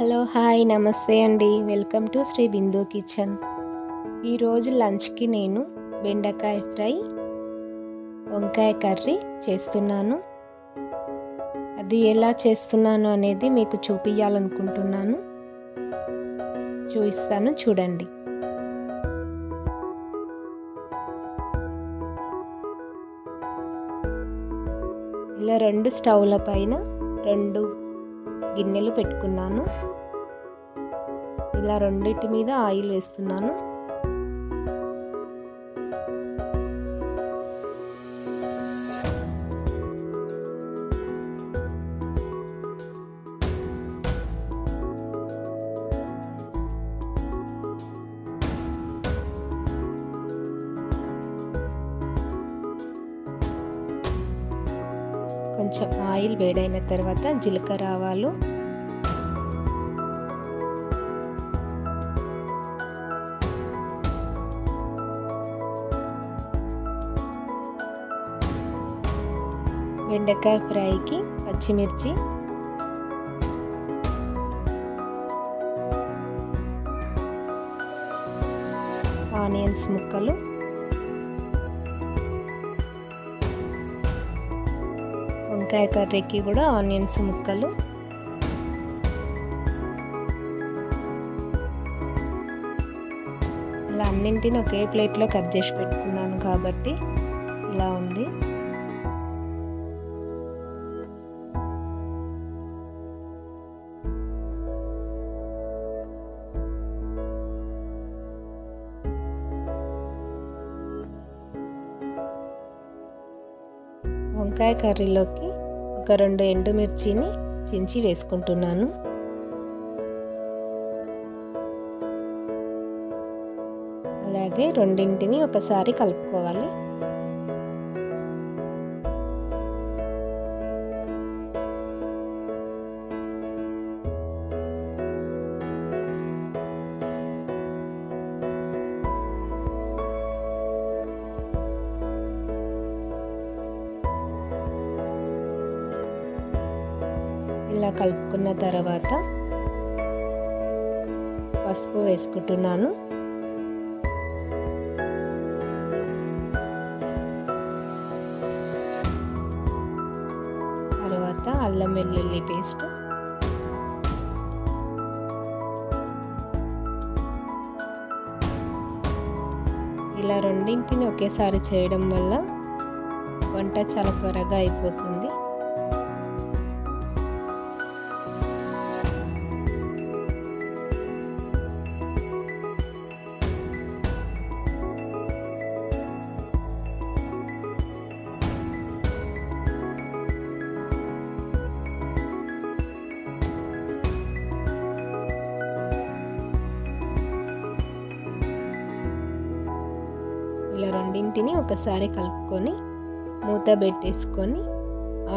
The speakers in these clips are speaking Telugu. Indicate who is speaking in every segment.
Speaker 1: హలో హాయ్ నమస్తే అండి. Welcome to Shri Bindu kitchen. ఈరోజు లంచ్కి నేను బెండకాయ ఫ్రై, వంకాయ కర్రీ చేస్తున్నాను. అది ఎలా చేస్తున్నాను అనేది మీకు చూపించాలనుకుంటున్నాను. చూపిస్తాను చూడండి. ఇలా 2 స్టవ్ల పైన 2 గిన్నెలు పెట్టుకున్నాను. ఇలా రెండిటి మీద ఆయిల్ వేస్తున్నాను. కొంచెం ఆయిల్ వేడైన తర్వాత జీలకర్ర ఆవాలు, బెండకాయ ఫ్రైకి పచ్చిమిర్చి, ఆనియన్స్ ముక్కలు, వంకాయ కర్రీకి కూడా ఆనియన్స్ ముక్కలు, ఇలా అన్నింటిని ఒకే ప్లేట్లో కట్ చేసి పెట్టుకున్నాను కాబట్టి ఇలా ఉంది. వంకాయ కర్రీలోకి ఒక 2 ఎండుమిర్చిని చించి వేసుకుంటున్నాను. అలాగే రెండింటిని ఒకసారి కలుపుకోవాలి. ఇలా కలుపుకున్న తర్వాత పసుపు వేసుకుంటున్నాను. తర్వాత అల్లం వెల్లుల్లి పేస్ట్, ఇలా రెండింటిని ఒకేసారి చేయడం వల్ల వంట చాలా త్వరగా అయిపోతుంది. ఇలా రెండింటిని ఒకసారి కలుపుకొని మూత పెట్టేసుకొని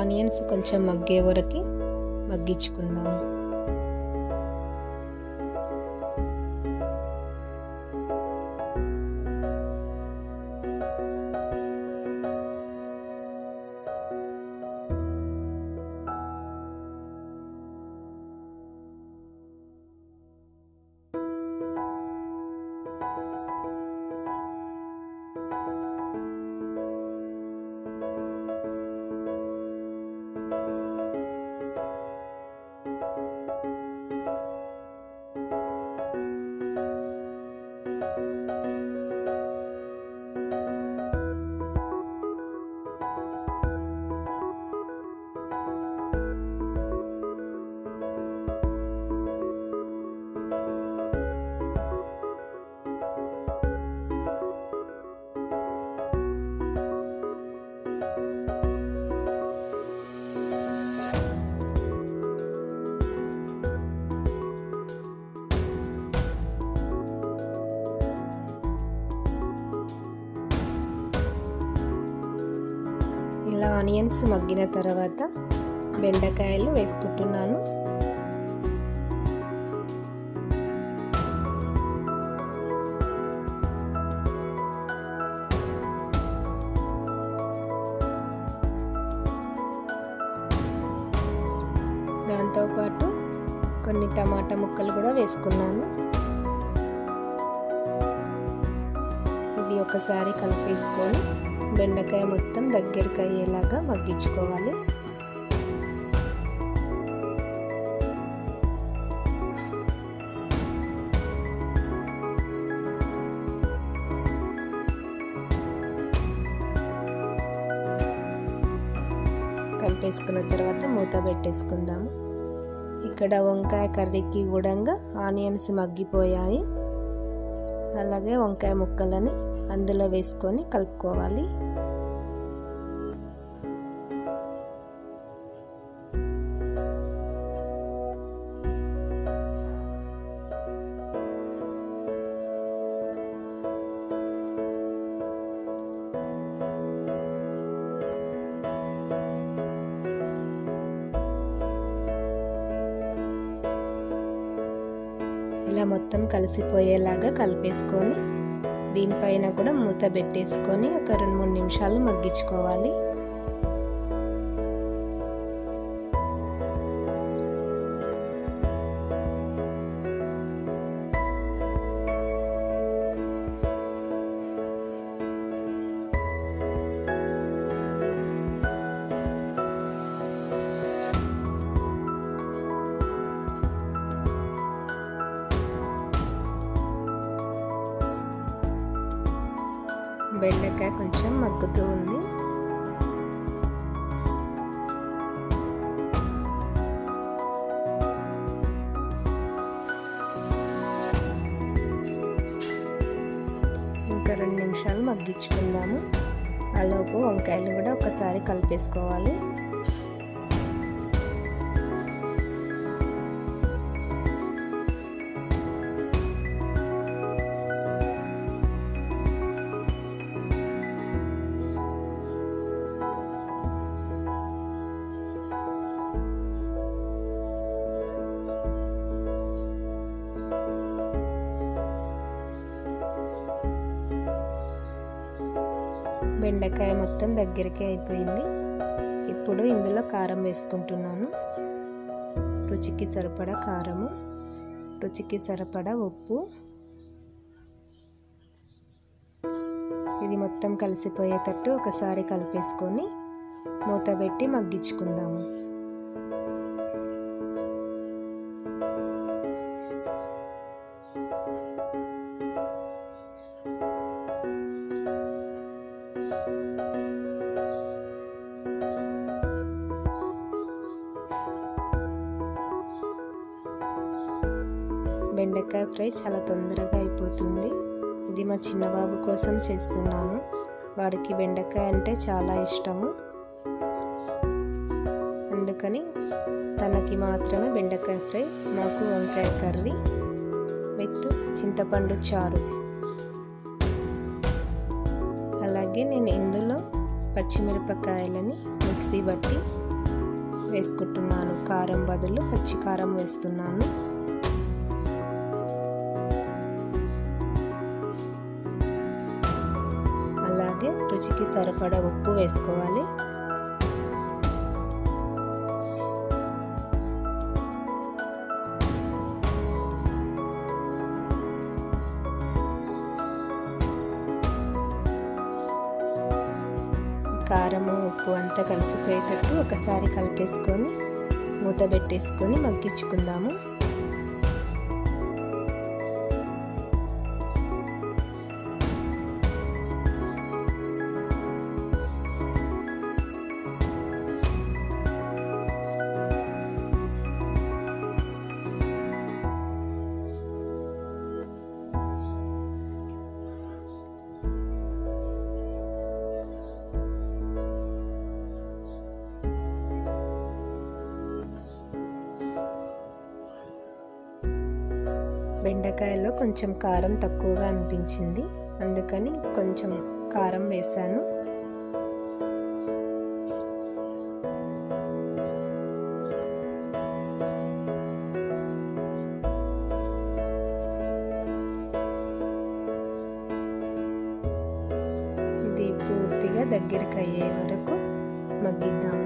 Speaker 1: ఆనియన్స్ కొంచెం మగ్గే వరకు మగ్గించుకుందాము. ఇలా ఆనియన్స్ మగ్గిన తర్వాత బెండకాయలు వేసుకుంటున్నాను. దాంతోపాటు కొన్ని టమాటా ముక్కలు కూడా వేసుకున్నాను. ఇది ఒకసారి కలిపేసుకొని బెండకాయ మొత్తం దగ్గరికి అయ్యేలాగా మగ్గించుకోవాలి. కలిపేసుకున్న తర్వాత మూత పెట్టేసుకుందాము. ఇక్కడ వంకాయ కర్రీకి కూడా ఆనియన్స్ మగ్గిపోయాయి. అలాగే వంకాయ ముక్కలని అందులో వేసుకొని కలుపుకోవాలి. ఇలా మొత్తం కలిసిపోయేలాగా కలిపేసుకొని దీనిపైన కూడా మూత పెట్టేసుకొని ఒక 2-3 నిమిషాలు మగ్గించుకోవాలి. బెండకాయ కొంచెం మగ్గుతూ ఉంది. ఇంకా 2 నిమిషాలు మగ్గించుకుందాము. ఆలోపు వంకాయలు కూడా ఒకసారి కలిపేసుకోవాలి. బెండకాయ మొత్తం దగ్గరికి అయిపోయింది. ఇప్పుడు ఇందులో కారం వేసుకుంటున్నాను. రుచికి సరిపడా కారము, రుచికి సరిపడా ఉప్పు. ఇది మొత్తం కలిసిపోయేటట్టు ఒకసారి కలిపేసుకొని మూత పెట్టి మగ్గించుకుందాము. బెండకాయ ఫ్రై చాలా తొందరగా అయిపోతుంది. ఇది మా చిన్నబాబు కోసం చేస్తున్నాను. వాడికి బెండకాయ అంటే చాలా ఇష్టము. అందుకని తనకి మాత్రమే బెండకాయ ఫ్రై, నాకు వంకాయ కర్రీ విత్ చింతపండు చారు. అలాగే నేను ఇందులో పచ్చిమిరపకాయలని మిక్సీ బట్టి వేసుకుంటున్నాను. కారం బదులు పచ్చి కారం వేస్తున్నాను. అలాగే రుచికి సరిపడా ఉప్పు వేసుకోవాలి. కారము ఉప్పు అంతా కలిసిపోయేటట్టు ఒకసారి కలిపేసుకొని మూత పెట్టేసుకొని మగ్గించుకుందాము. బెండకాయలో కొంచెం కారం తక్కువగా అనిపించింది, అందుకని కొంచెం కారం వేసాను. ఇది పూర్తిగా దగ్గరికి అయ్యే వరకు మగ్గిద్దాము.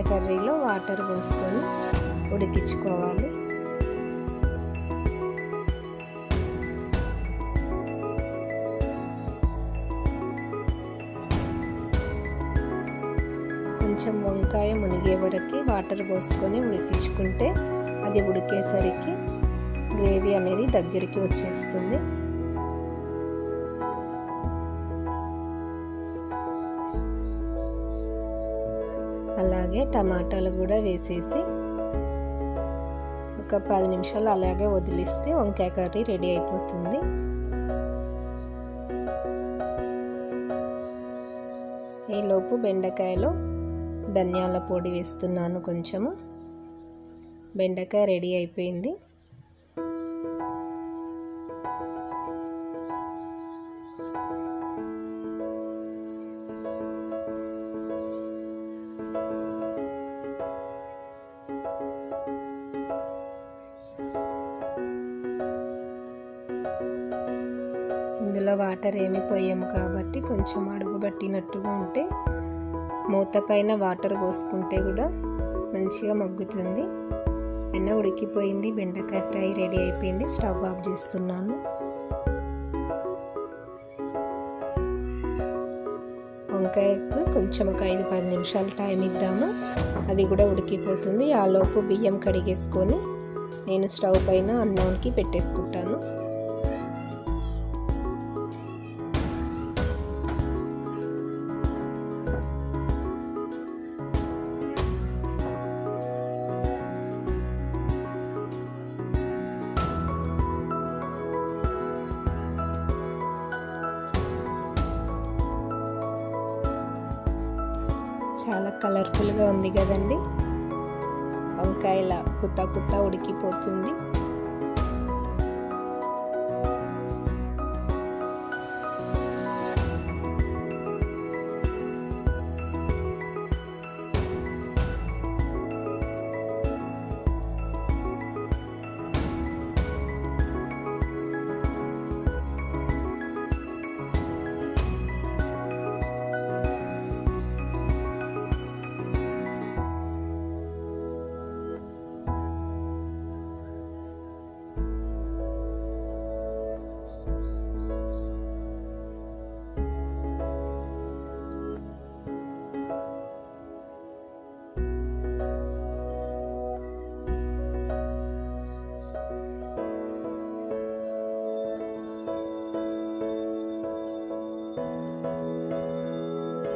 Speaker 1: వంకాయ కర్రీలో వాటర్ పోసుకొని ఉడికించుకోవాలి. కొంచెం వంకాయ మునిగే వరకు వాటర్ పోసుకొని ఉడికించుకుంటే అది ఉడికేసరికి గ్రేవీ అనేది దగ్గరికి వచ్చేస్తుంది. అలాగే టమాటాలు కూడా వేసేసి ఒక 10 నిమిషాలు అలాగే వదిలిస్తే వంకాయ కర్రీ రెడీ అయిపోతుంది. ఈలోపు బెండకాయలో ధనియాల పొడి వేస్తున్నాను. కొంచెము బెండకాయ రెడీ అయిపోయింది. ఇందులో వాటర్ ఏమి పోయాము కాబట్టి కొంచెం అడుగు పట్టినట్టుగా ఉంటే మూత పైన వాటర్ పోసుకుంటే కూడా మంచిగా మగ్గుతుంది. అయినా ఉడికిపోయింది. బెండకాయ ఫ్రై రెడీ అయిపోయింది. స్టవ్ ఆఫ్ చేస్తున్నాను. వంకాయకు కొంచెం ఒక 5-10 నిమిషాలు టైం ఇద్దాము. అది కూడా ఉడికిపోతుంది. ఆలోపు బియ్యం కడిగేసుకొని నేను స్టవ్ పైన అన్నానికి పెట్టేసుకుంటాను. చాలా కలర్ఫుల్గా ఉంది కదండి. వంకాయల కుత్త ఉడికిపోతుంది.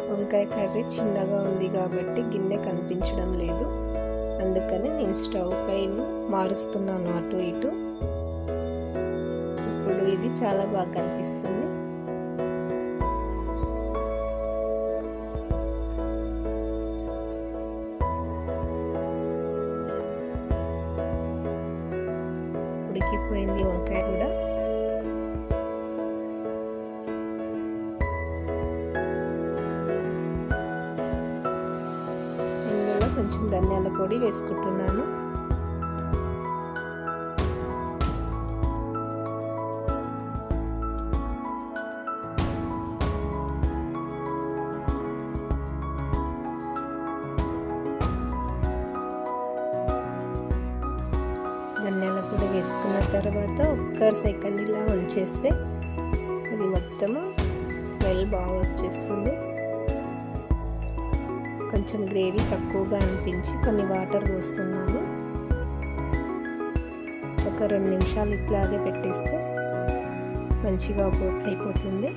Speaker 1: వంకాయ కర్రీ చిన్నగా ఉంది కాబట్టి గిన్నె కనిపించడం లేదు. అందుకని నేను స్టవ్ పైన మారుస్తున్నాను అటు ఇటు. ఇప్పుడు ఇది చాలా బాగా కనిపిస్తుంది. ఉడికిపోయింది వంకాయ కూడా. కొంచెం ధనియాల పొడి వేసుకుంటున్నాను. ధనియాల పొడి వేసుకున్న తర్వాత ఒక్క సెకండ్ ఇలా ఉంచేస్తే అది మొత్తము స్మెల్ బాగా వచ్చేస్తుంది. కొంచెం గ్రేవీ తక్కువగా అనిపించి కొన్ని వాటర్ పోస్తున్నాను. ఒక 2 నిమిషాలు ఇట్లాగే పెట్టేస్తే మంచిగా అయిపోతుంది.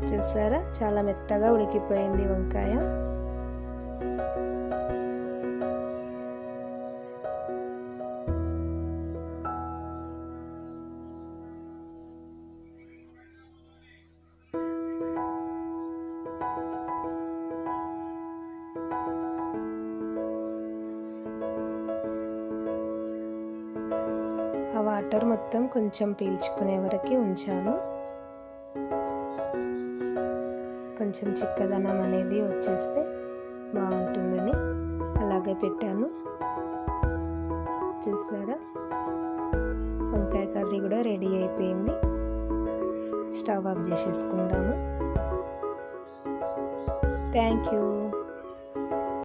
Speaker 1: చూసారా, చాలా మెత్తగా ఉడికిపోయింది వంకాయ. ఆ వాటర్ మొత్తం కొంచెం పీల్చుకునే వరకు ఉంచాను. కొంచెం చిక్కదనం అనేది వచ్చేస్తే బాగుంటుందని అలాగే పెట్టాను. చూసారా, వంకాయ కర్రీ కూడా రెడీ అయిపోయింది. స్టవ్ ఆఫ్ చేసేసుకుందాము. Thank you.